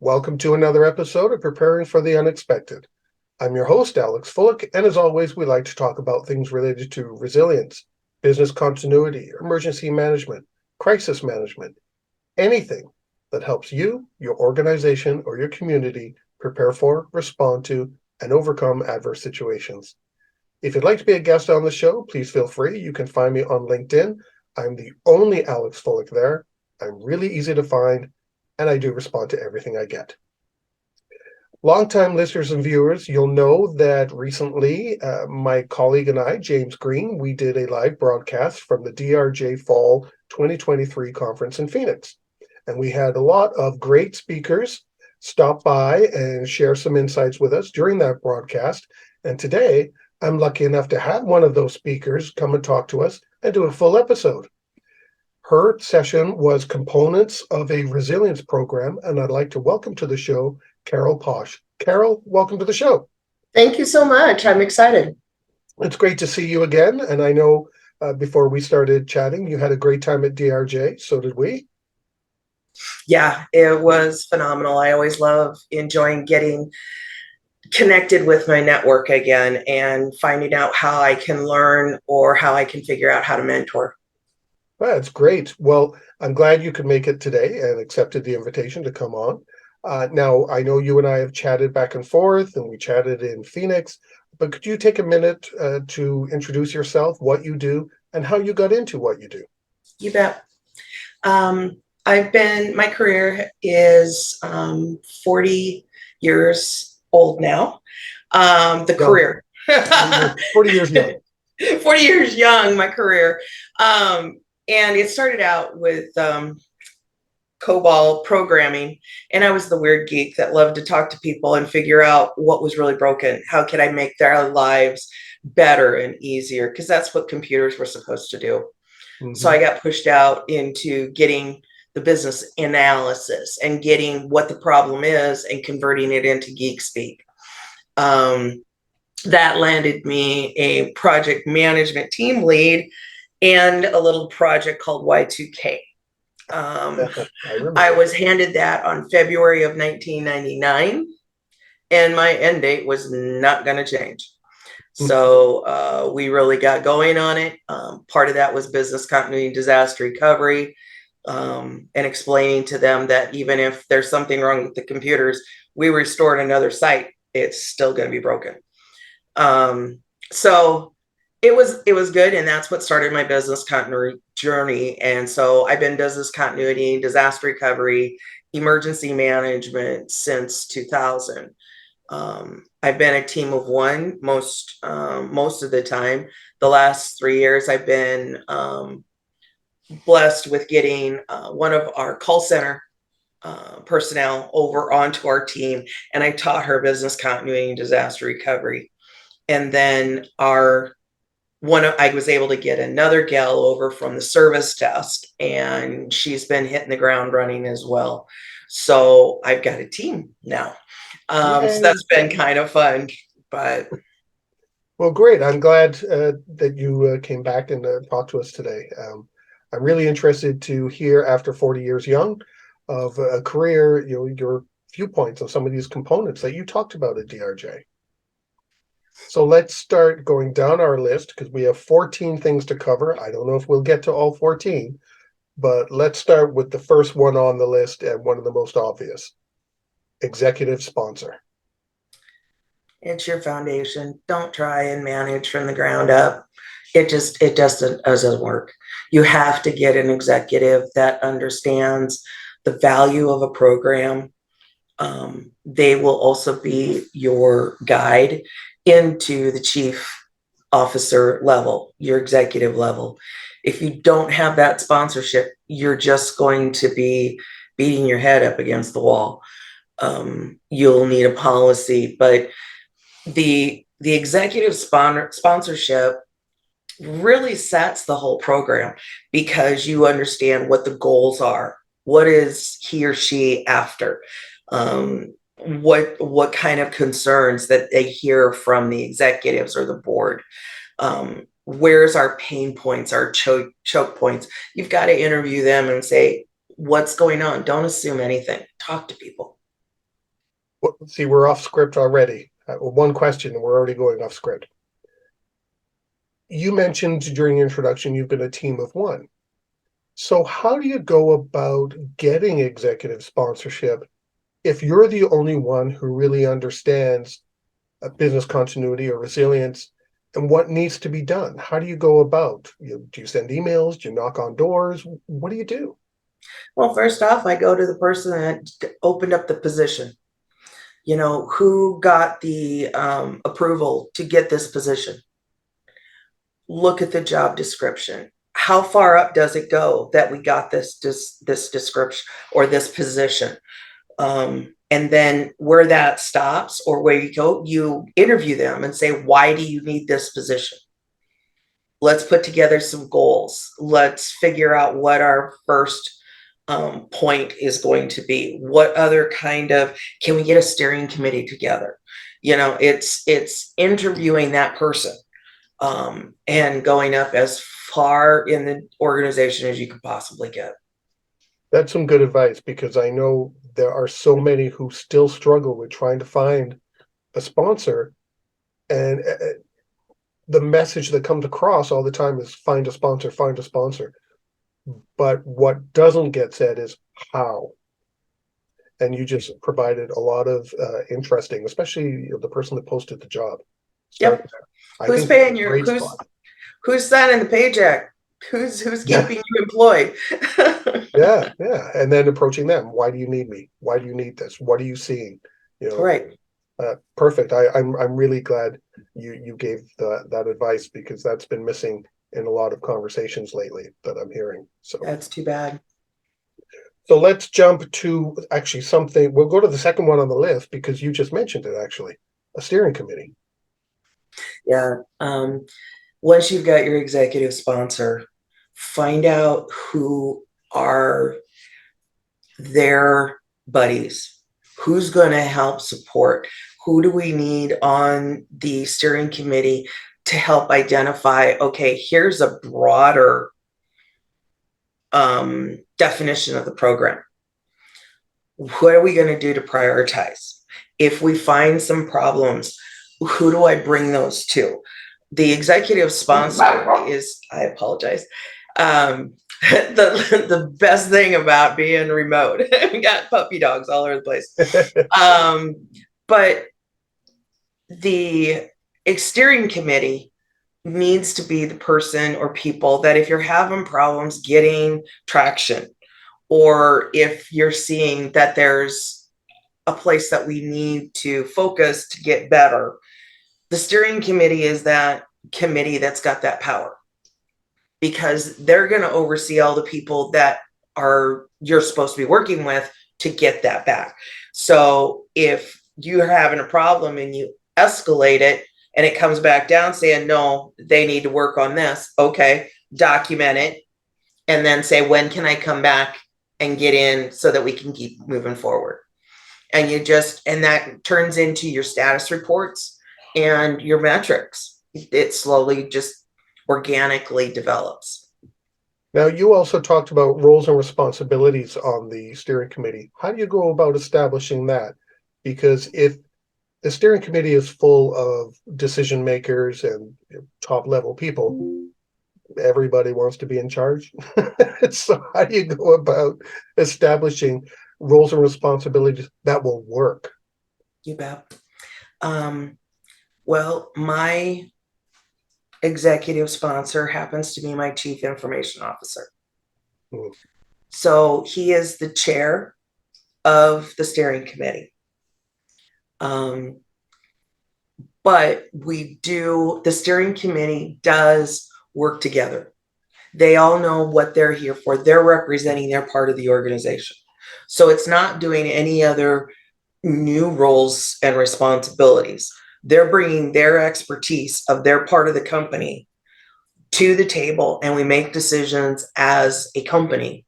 Welcome to another episode of Preparing for the Unexpected. I'm your host, Alex Fullick, and as always, we like to talk about things related to resilience, business continuity, emergency management, crisis management, anything that helps you, your organization, or your community prepare for, respond to, and overcome adverse situations. If you'd like to be a guest on the show, please feel free. You can find me on LinkedIn. I'm the only Alex Fullick there. I'm really easy to find, and I do respond to everything I get. Longtime listeners and viewers, you'll know that recently my colleague and I, James Green, we did a live broadcast from the DRJ Fall 2023 conference in Phoenix. And we had a lot of great speakers stop by and share some insights with us during that broadcast. And today, I'm lucky enough to have one of those speakers come and talk to us and do a full episode. Her session was Components of a Resilience Program, and I'd like to welcome to the show Carol Paasch. Carol, welcome to the show. Thank you so much. I'm excited. It's great to see you again, and I know before we started chatting, you had a great time at DRJ. So did we. Yeah, it was phenomenal. I always love enjoying getting connected with my network again and finding out how I can learn or how I can figure out how to mentor. That's great. Well, I'm glad you could make it today and accepted the invitation to come on. Now, I know you and I have chatted back and forth, and we chatted in Phoenix, but could you take a minute to introduce yourself, what you do, and how you got into what you do? You bet. My career is 40 years old now. The Young. career. 40 years young. 40 years young, my career. And it started out with COBOL programming, and I was the weird geek that loved to talk to people and figure out what was really broken. How could I make their lives better and easier? Because that's what computers were supposed to do. Mm-hmm. So I got pushed out into getting the business analysis and getting what the problem is and converting it into geek speak. That landed me a project management team lead and a little project called Y2K. I was handed that on February of 1999, and my end date was not going to change. So we really got going on it. Part of that was business continuity and disaster recovery, and explaining to them that even if there's something wrong with the computers, we restored another site, it's still going to be broken. So it was good, and that's what started my business continuity journey. And so I've been business continuity, disaster recovery, emergency management since 2000. I've been a team of one most of the time. The last 3 years, I've been blessed with getting one of our call center personnel over onto our team, and I taught her business continuity and disaster recovery. And then I was able to get another gal over from the service desk, and she's been hitting the ground running as well. So I've got a team now. So that's been kind of fun. But well, great. I'm glad that you came back and talked to us today. I'm really interested to hear, after 40 years young, of a career, your viewpoints on some of these components that you talked about at DRJ. So let's start going down our list, because we have 14 things to cover. I don't know if we'll get to all 14, but let's start with the first one on the list and one of the most obvious: executive sponsor. It's your foundation. Don't try and manage from the ground up. It just doesn't work. You have to get an executive that understands the value of a program. They will also be your guide into the chief officer level, your executive level. If you don't have that sponsorship, you're just going to be beating your head up against the wall. You'll need a policy, but the executive sponsorship really sets the whole program, because you understand what the goals are. What is he or she after? What kind of concerns that they hear from the executives or the board? Where's our pain points, our choke points? You've got to interview them and say, what's going on? Don't assume anything. Talk to people. Well, see, we're off script already. One question, and we're already going off script. You mentioned during your introduction you've been a team of one. So how do you go about getting executive sponsorship if you're the only one who really understands business continuity or resilience and what needs to be done? How do you go about? Do you send emails? Do you knock on doors? What do you do? Well, first off, I go to the person that opened up the position. You know, who got the approval to get this position? Look at the job description. How far up does it go that we got this description or this position? And then where that stops or where you go, you interview them and say, why do you need this position? Let's put together some goals. Let's figure out what our first point is going to be. What other kind of, can we get a steering committee together? You know, it's interviewing that person and going up as far in the organization as you could possibly get. That's some good advice, because I know there are so many who still struggle with trying to find a sponsor, and the message that comes across all the time is find a sponsor, find a sponsor. But what doesn't get said is how. And you just provided a lot of interesting, especially the person that posted the job. Yep. Who's paying your, who's signing the paycheck? Who's keeping you employed? Yeah. And then approaching them. Why do you need me? Why do you need this? What are you seeing? Right. Perfect. I'm really glad you gave that advice, because that's been missing in a lot of conversations lately that I'm hearing. So that's too bad. So let's jump to actually something. We'll go to the second one on the list because you just mentioned it, actually, a steering committee. Yeah. Once you've got your executive sponsor, find out who are their buddies, who's going to help support, who do we need on the steering committee to help identify, okay, here's a broader definition of the program. What are we going to do to prioritize? If we find some problems, who do I bring those to? The executive sponsor is, I apologize, the best thing about being remote. We got puppy dogs all over the place. But the steering committee needs to be the person or people that if you're having problems getting traction, or if you're seeing that there's a place that we need to focus to get better, the steering committee is that committee that's got that power, because they're going to oversee all the people that are you're supposed to be working with to get that back. So if you're having a problem and you escalate it and it comes back down saying, no, they need to work on this. Okay, document it and then say, when can I come back and get in so that we can keep moving forward? And and that turns into your status reports and your metrics. It slowly just organically develops. Now, you also talked about roles and responsibilities on the steering committee. How do you go about establishing that? Because if the steering committee is full of decision makers and top level people, everybody wants to be in charge. So how do you go about establishing roles and responsibilities that will work? You bet. Well, my executive sponsor happens to be my chief information officer. So he is the chair of the steering committee. But the steering committee does work together. They all know what they're here for. They're representing their part of the organization. So it's not doing any other new roles and responsibilities. They're bringing their expertise of their part of the company to the table, and we make decisions as a company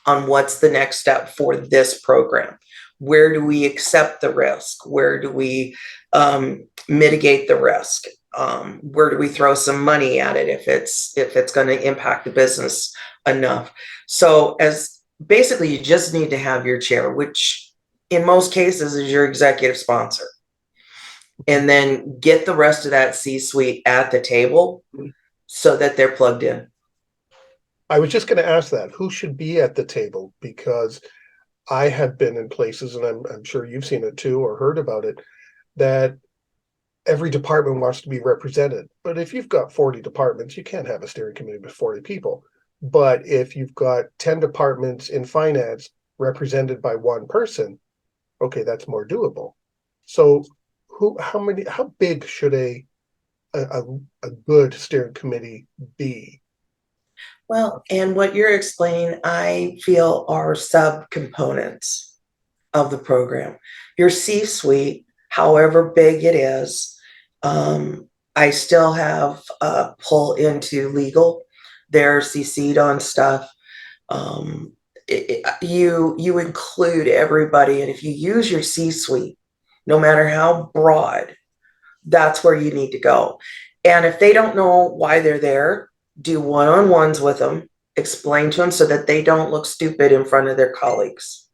on what's the next step for this program. Where do we accept the risk? Where do we mitigate the risk? Where do we throw some money at it if it's going to impact the business enough? So as basically, you just need to have your chair, which in most cases, is your executive sponsor. And then get the rest of that C-suite at the table so that they're plugged in. I was just going to ask that. Who should be at the table? Because I have been in places, and I'm sure you've seen it too or heard about it, that every department wants to be represented. But if you've got 40 departments, you can't have a steering committee with 40 people. But if you've got 10 departments in finance represented by one person, okay, that's more doable. So how big should a good steering committee be? Well, and what you're explaining, I feel are subcomponents of the program. Your C-suite, however big it is, I still have pull into legal. They're CC'd on stuff. You include everybody, and if you use your C-suite, no matter how broad, that's where you need to go. And if they don't know why they're there, do one-on-ones with them, explain to them so that they don't look stupid in front of their colleagues.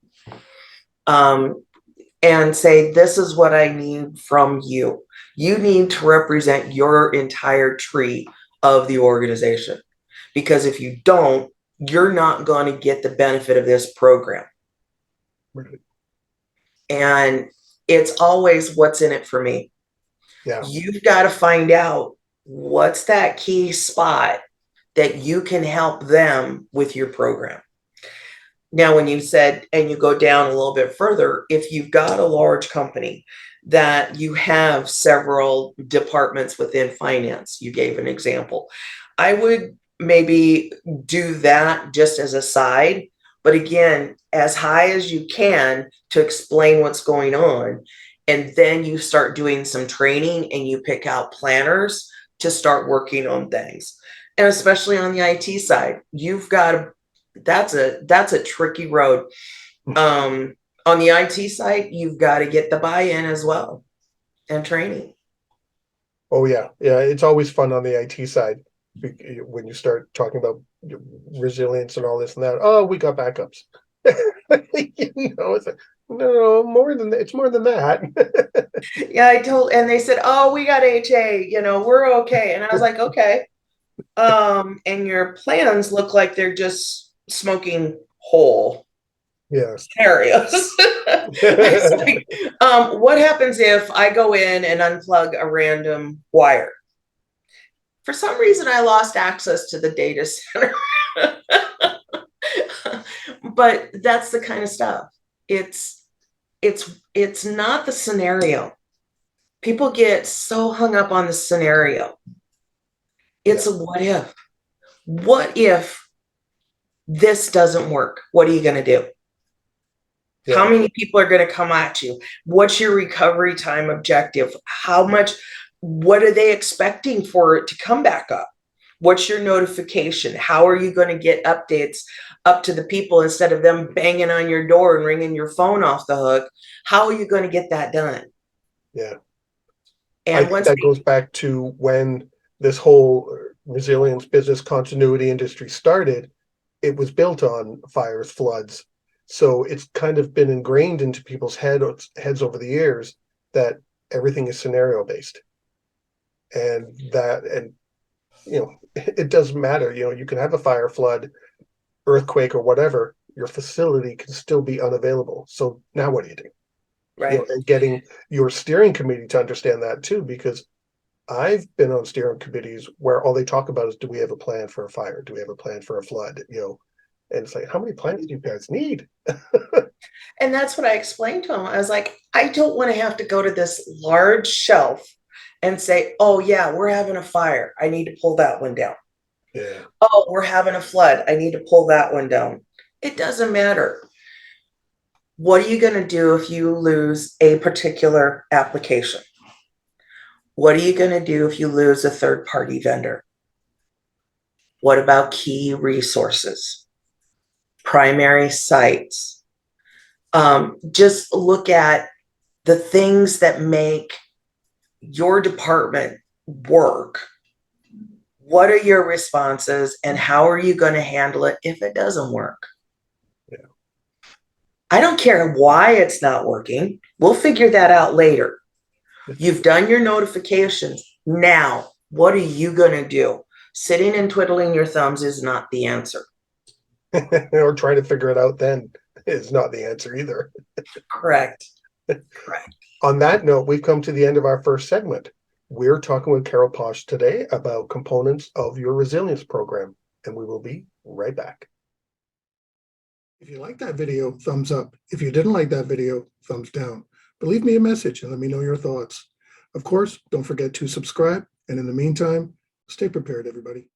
And say, this is what I need from you. You need to represent your entire tree of the organization. Because if you don't, you're not going to get the benefit of this program. Right. And it's always what's in it for me. Yeah. You've got to find out what's that key spot that you can help them with your program. Now, when you said, and you go down a little bit further, if you've got a large company that you have several departments within finance, you gave an example, I would maybe do that just as a side, but again, as high as you can to explain what's going on. And then you start doing some training and you pick out planners to start working on things. And especially on the IT side, you've got to, that's a tricky road. On the IT side, you've got to get the buy-in as well and training. Oh yeah. Yeah. It's always fun on the IT side when you start talking about resilience and all this and that. Oh, we got backups. It's like, no, more than that. It's more than that. Yeah, and they said, oh, we got HA, we're okay. And I was like, okay. And your plans look like they're just smoking whole scenarios. Like, what happens if I go in and unplug a random wire? For some reason, I lost access to the data center. But that's the kind of stuff. It's not the scenario. People get so hung up on the scenario. It's a what if. What if this doesn't work? What are you going to do? Yeah. How many people are going to come at you? What's your recovery time objective? What are they expecting for it to come back up? What's your notification? How are you going to get updates up to the people instead of them banging on your door and ringing your phone off the hook? How are you going to get that done? Yeah. And I think that goes back to when this whole resilience business continuity industry started. It was built on fires, floods. So it's kind of been ingrained into people's heads over the years that everything is scenario based. And it doesn't matter. You can have a fire, flood, earthquake, or whatever. Your facility can still be unavailable. So now what do you do? Right. And getting your steering committee to understand that too, because I've been on steering committees where all they talk about is, do we have a plan for a fire? Do we have a plan for a flood? And it's like, how many plans do you guys need? And that's what I explained to him. I was like, I don't want to have to go to this large shelf and say, oh yeah, we're having a fire. I need to pull that one down. Yeah. Oh, we're having a flood. I need to pull that one down. It doesn't matter. What are you going to do if you lose a particular application? What are you going to do if you lose a third-party vendor? What about key resources? Primary sites? Just look at the things that make your department work. What are your responses and how are you going to handle it if it doesn't work? Yeah. I don't care why it's not working. We'll figure that out later. You've done your notifications. Now, what are you going to do? Sitting and twiddling your thumbs is not the answer. Or trying to figure it out then is not the answer either. Correct. Correct. On that note, we've come to the end of our first segment. We're talking with Carol Paasch today about components of your resilience program, and we will be right back. If you liked that video, thumbs up. If you didn't like that video, thumbs down. But leave me a message and let me know your thoughts. Of course, don't forget to subscribe. And in the meantime, stay prepared, everybody.